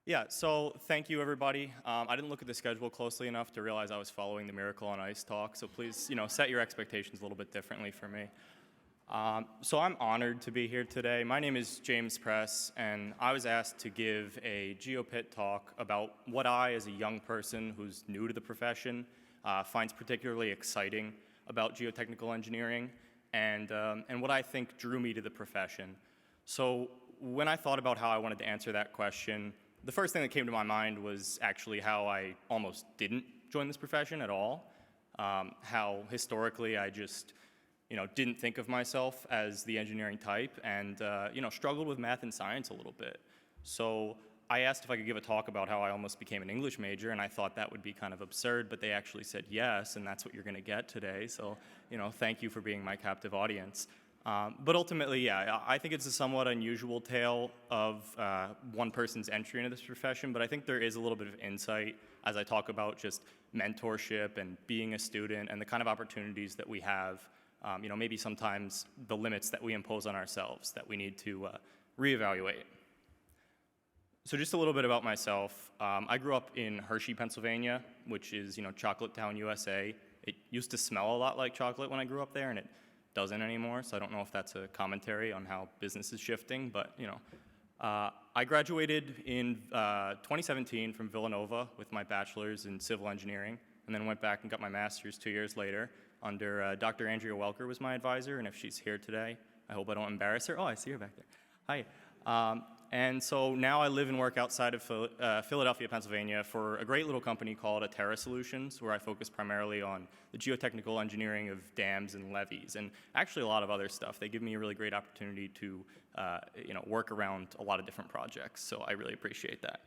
Yeah, so thank you, everybody. I didn't look at the schedule closely enough to realize I was following the Miracle on Ice talk, so please, set your expectations a little bit differently for me. So I'm honored to be here today. My name is James Press, and I was asked to give a Geo-PIT talk about what I, as a young person who's new to the profession, finds particularly exciting about geotechnical engineering, and what I think drew me to the profession. So when I thought about how I wanted to answer that question, the first thing that came to my mind was actually how I almost didn't join this profession at all. How historically I just, didn't think of myself as the engineering type and, struggled with math and science a little bit. So I asked if I could give a talk about how I almost became an English major, and I thought that would be kind of absurd, but they actually said yes, and that's what you're going to get today. So, thank you for being my captive audience. But ultimately, yeah, I think it's a somewhat unusual tale of one person's entry into this profession, but I think there is a little bit of insight as I talk about just mentorship and being a student and the kind of opportunities that we have, maybe sometimes the limits that we impose on ourselves that we need to reevaluate. So just a little bit about myself. I grew up in Hershey, Pennsylvania, which is, Chocolate Town, USA. It used to smell a lot like chocolate when I grew up there, and it doesn't anymore, so I don't know if that's a commentary on how business is shifting, but I graduated in 2017 from Villanova with my bachelor's in civil engineering, and then went back and got my master's 2 years later under Dr. Andrea Welker was my advisor, and if she's here today, I hope I don't embarrass her. Oh, I see her back there. Hi. And so now I live and work outside of Philadelphia, Pennsylvania for a great little company called Aterra Solutions, where I focus primarily on the geotechnical engineering of dams and levees, and actually a lot of other stuff. They give me a really great opportunity to work around a lot of different projects, so I really appreciate that.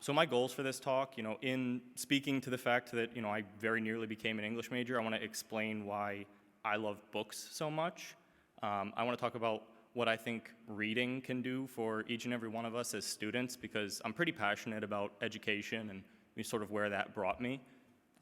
So my goals for this talk, in speaking to the fact that I very nearly became an English major, I want to explain why I love books so much. I want to talk about what I think reading can do for each and every one of us as students, because I'm pretty passionate about education and sort of where that brought me.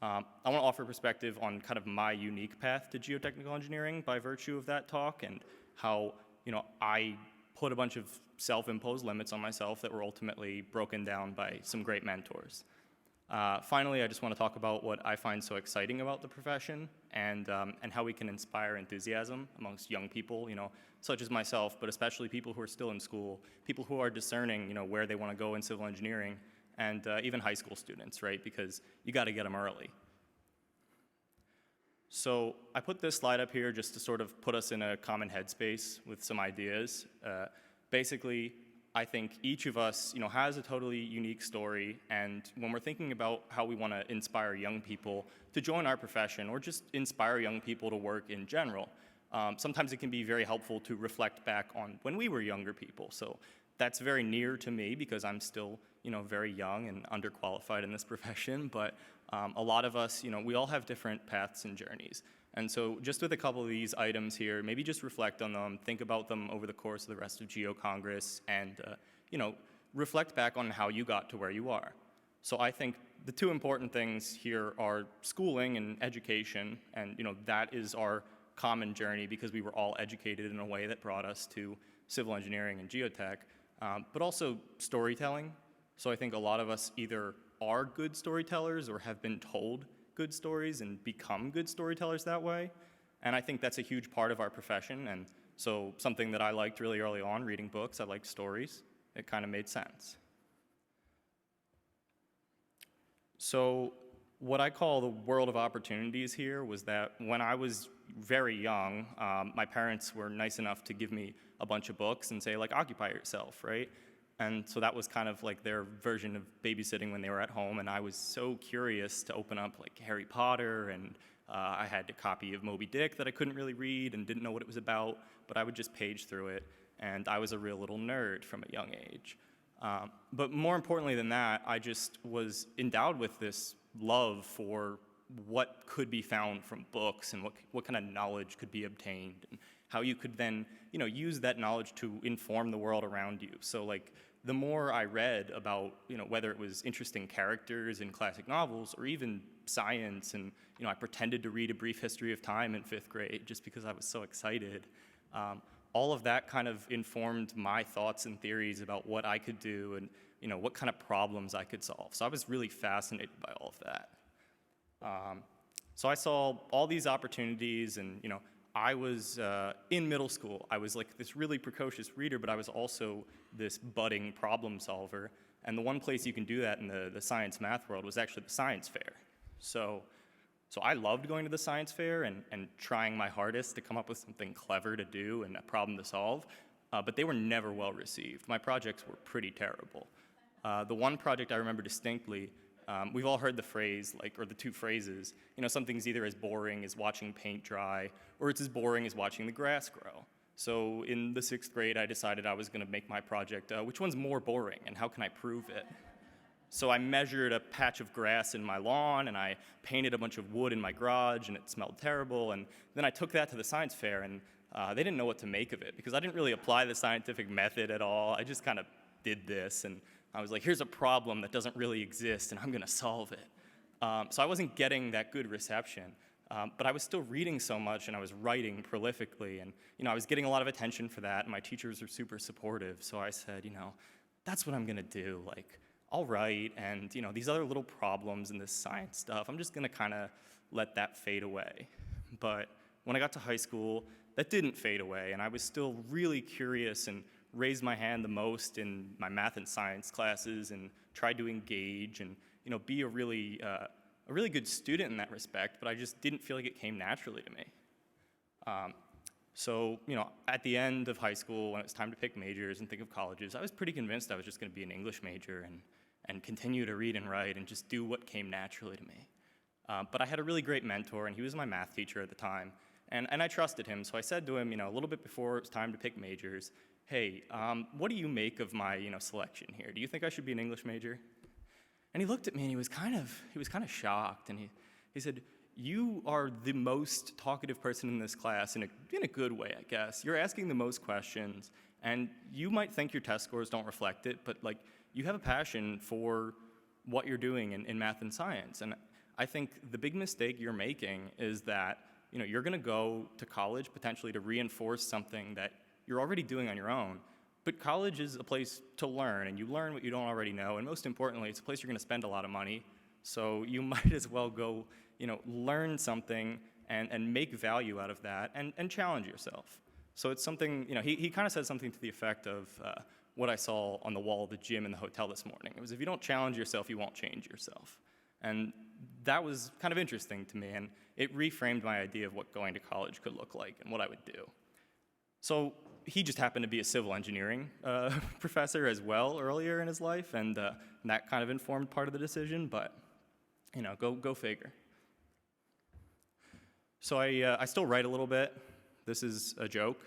I want to offer perspective on kind of my unique path to geotechnical engineering by virtue of that talk, and how I put a bunch of self-imposed limits on myself that were ultimately broken down by some great mentors. Finally, I just want to talk about what I find so exciting about the profession and how we can inspire enthusiasm amongst young people, such as myself, but especially people who are still in school, people who are discerning, where they want to go in civil engineering, and even high school students, right? Because you got to get them early. So I put this slide up here just to sort of put us in a common headspace with some ideas. Basically, I think each of us, has a totally unique story, and when we're thinking about how we want to inspire young people to join our profession or just inspire young people to work in general, sometimes it can be very helpful to reflect back on when we were younger people. So that's very near to me because I'm still, very young and underqualified in this profession, but a lot of us, we all have different paths and journeys. And so just with a couple of these items here, maybe just reflect on them, think about them over the course of the rest of Geo-Congress, and reflect back on how you got to where you are. So I think the two important things here are schooling and education, and that is our common journey because we were all educated in a way that brought us to civil engineering and geotech, but also storytelling. So I think a lot of us either are good storytellers or have been told good stories and become good storytellers that way. And I think that's a huge part of our profession. And so something that I liked really early on, reading books, I liked stories. It kind of made sense. So what I call the world of opportunities here was that when I was very young, my parents were nice enough to give me a bunch of books and say, like, occupy yourself, right? And so that was kind of like their version of babysitting when they were at home, and I was so curious to open up like Harry Potter, and I had a copy of Moby Dick that I couldn't really read and didn't know what it was about, but I would just page through it, and I was a real little nerd from a young age. But more importantly than that, I just was endowed with this love for what could be found from books and what kind of knowledge could be obtained, and how you could then use that knowledge to inform the world around you. So like the more I read about whether it was interesting characters in classic novels or even science, and I pretended to read A Brief History of Time in 5th grade just because I was so excited. all of that kind of informed my thoughts and theories about what I could do and what kind of problems I could solve. So I was really fascinated by all of that. So I saw all these opportunities, and I was in middle school. I was like this really precocious reader, but I was also this budding problem solver. And the one place you can do that in the science math world was actually the science fair. So I loved going to the science fair and trying my hardest to come up with something clever to do and a problem to solve, but they were never well received. My projects were pretty terrible. The one project I remember distinctly, we've all heard the phrase, or the two phrases, something's either as boring as watching paint dry, or it's as boring as watching the grass grow. So in the 6th grade, I decided I was gonna make my project, which one's more boring, and how can I prove it? So I measured a patch of grass in my lawn, and I painted a bunch of wood in my garage, and it smelled terrible, and then I took that to the science fair, and they didn't know what to make of it, because I didn't really apply the scientific method at all. I just kind of did this, and I was like, here's a problem that doesn't really exist, and I'm gonna solve it. So I wasn't getting that good reception, but I was still reading so much, and I was writing prolifically, and I was getting a lot of attention for that, and my teachers were super supportive, so I said, that's what I'm gonna do. I'll write, and these other little problems and this science stuff, I'm just gonna kind of let that fade away. But when I got to high school, that didn't fade away, and I was still really curious and raised my hand the most in my math and science classes and tried to engage and be a really good student in that respect, but I just didn't feel like it came naturally to me. So at the end of high school, when it was time to pick majors and think of colleges, I was pretty convinced I was just gonna be an English major and continue to read and write and just do what came naturally to me. But I had a really great mentor, and he was my math teacher at the time, and I trusted him, so I said to him, a little bit before it was time to pick majors, hey, what do you make of my selection here? Do you think I should be an English major? And he looked at me, and he was kind of shocked, and he said, you are the most talkative person in this class, in a good way, I guess. You're asking the most questions, and you might think your test scores don't reflect it, but you have a passion for what you're doing in math and science. And I think the big mistake you're making is that you're gonna go to college potentially to reinforce something that you're already doing on your own, but college is a place to learn, and you learn what you don't already know, and most importantly, it's a place you're gonna spend a lot of money, so you might as well go learn something and make value out of that and challenge yourself. So it's something, he kind of said something to the effect of what I saw on the wall of the gym in the hotel this morning. It was, if you don't challenge yourself, you won't change yourself. And that was kind of interesting to me, and it reframed my idea of what going to college could look like and what I would do. So he just happened to be a civil engineering professor as well earlier in his life, and that kind of informed part of the decision, but go figure. So I still write a little bit. This is a joke.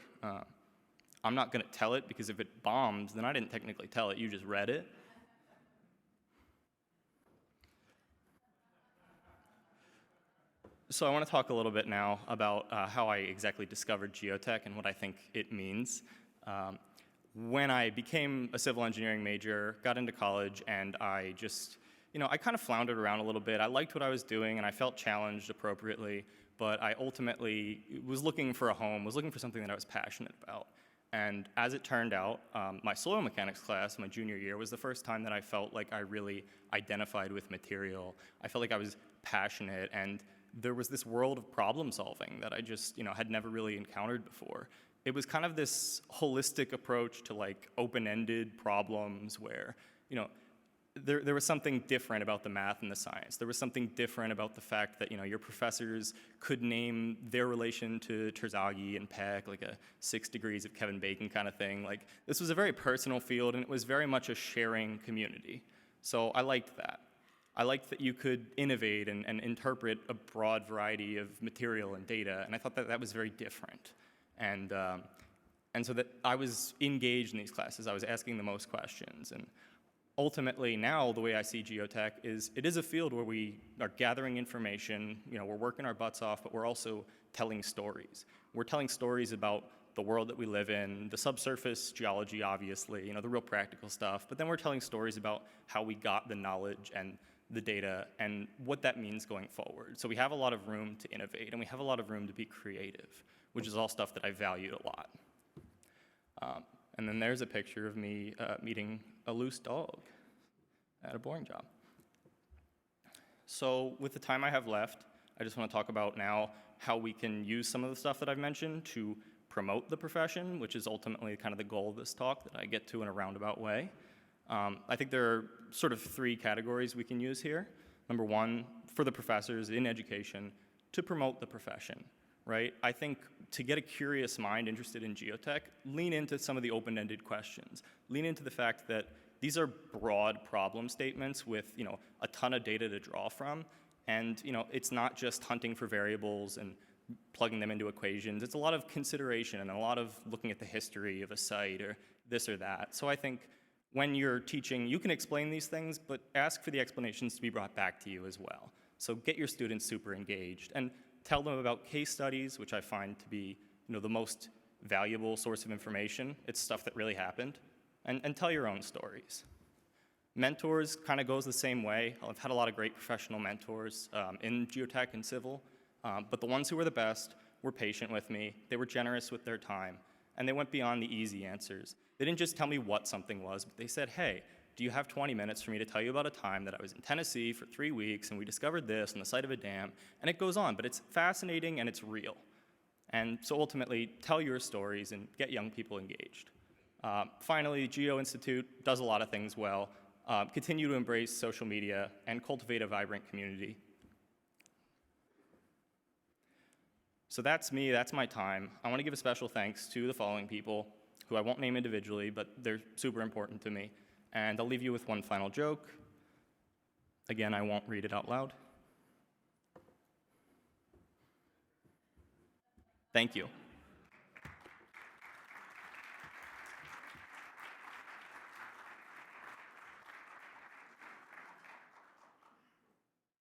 I'm not gonna tell it, because if it bombs, then I didn't technically tell it, you just read it. So I want to talk a little bit now about how I exactly discovered geotech and what I think it means. When I became a civil engineering major, got into college, and I just, I kind of floundered around a little bit. I liked what I was doing, and I felt challenged appropriately, but I ultimately was looking for a home, was looking for something that I was passionate about. And as it turned out, my soil mechanics class, my junior year, was the first time that I felt like I really identified with material. I felt like I was passionate, and there was this world of problem solving that I just, had never really encountered before. It was kind of this holistic approach to open-ended problems where, there was something different about the math and the science. There was something different about the fact that, your professors could name their relation to Terzaghi and Peck, like a 6 degrees of Kevin Bacon kind of thing. This was a very personal field, and it was very much a sharing community. So I liked that. I liked that you could innovate and interpret a broad variety of material and data, and I thought that that was very different. And so that I was engaged in these classes. I was asking the most questions. And ultimately now, the way I see geotech is it is a field where we are gathering information, we're working our butts off, but we're also telling stories. We're telling stories about the world that we live in, the subsurface geology, obviously, the real practical stuff, but then we're telling stories about how we got the knowledge and the data and what that means going forward. So we have a lot of room to innovate, and we have a lot of room to be creative, which is all stuff that I valued a lot. And then there's a picture of me meeting a loose dog at a boring job. So with the time I have left, I just want to talk about now how we can use some of the stuff that I've mentioned to promote the profession, which is ultimately kind of the goal of this talk that I get to in a roundabout way. I think there are sort of 3 categories we can use here. Number 1, for the professors in education, to promote the profession, right? I think to get a curious mind interested in geotech, lean into some of the open-ended questions. Lean into the fact that these are broad problem statements with, a ton of data to draw from, and, it's not just hunting for variables and plugging them into equations. It's a lot of consideration and a lot of looking at the history of a site or this or that. So I think when you're teaching, you can explain these things, but ask for the explanations to be brought back to you as well. So get your students super engaged and tell them about case studies, which I find to be the most valuable source of information. It's stuff that really happened. And tell your own stories. Mentors kind of goes the same way. I've had a lot of great professional mentors in geotech and civil, but the ones who were the best were patient with me, they were generous with their time, and they went beyond the easy answers. They didn't just tell me what something was, but they said, hey, do you have 20 minutes for me to tell you about a time that I was in Tennessee for 3 weeks and we discovered this on the site of a dam? And it goes on, but it's fascinating and it's real. And so ultimately, tell your stories and get young people engaged. Finally, Geo-Institute does a lot of things well. Continue to embrace social media and cultivate a vibrant community. So that's me, that's my time. I want to give a special thanks to the following people, who I won't name individually, but they're super important to me. And I'll leave you with one final joke. Again, I won't read it out loud. Thank you.